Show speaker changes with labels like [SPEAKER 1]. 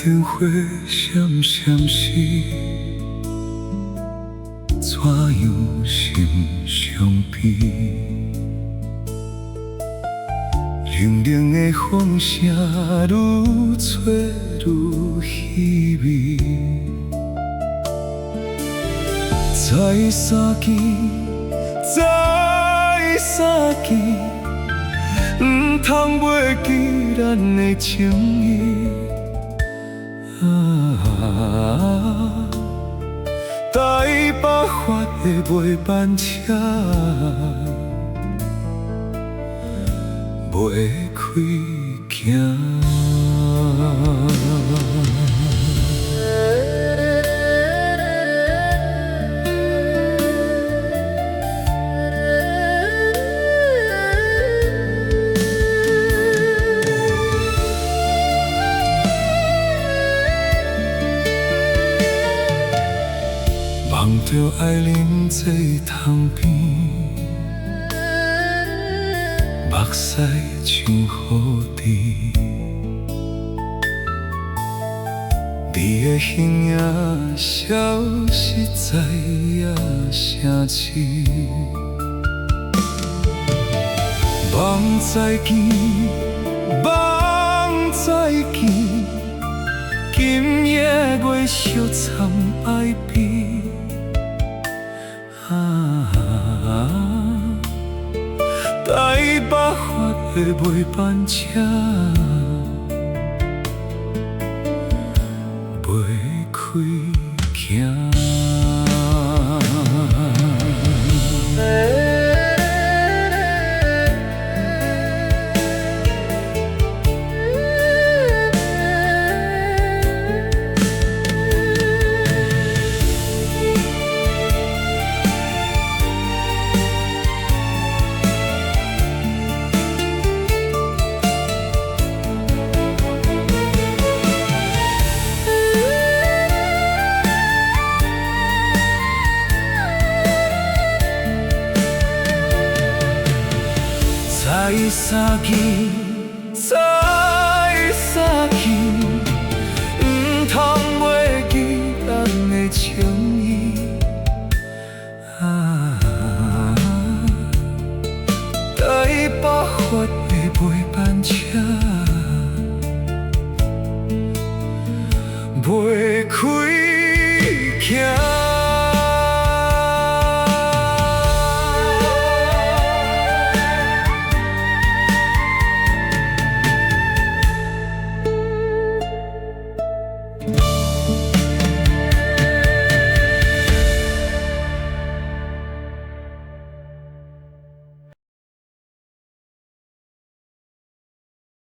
[SPEAKER 1] 灯火闪闪时，怎样心伤悲？冷冷的风声愈吹愈稀微，再相见，再相见，唔通袂记咱的情谊。台北发的尾班车，袂开行。望着爱人坐窗边，目屎像雨滴，你的形影消失在夜城市。望再见，望再见，今夜月烧惨爱悲。台北发的尾班车，袂开行。再相见，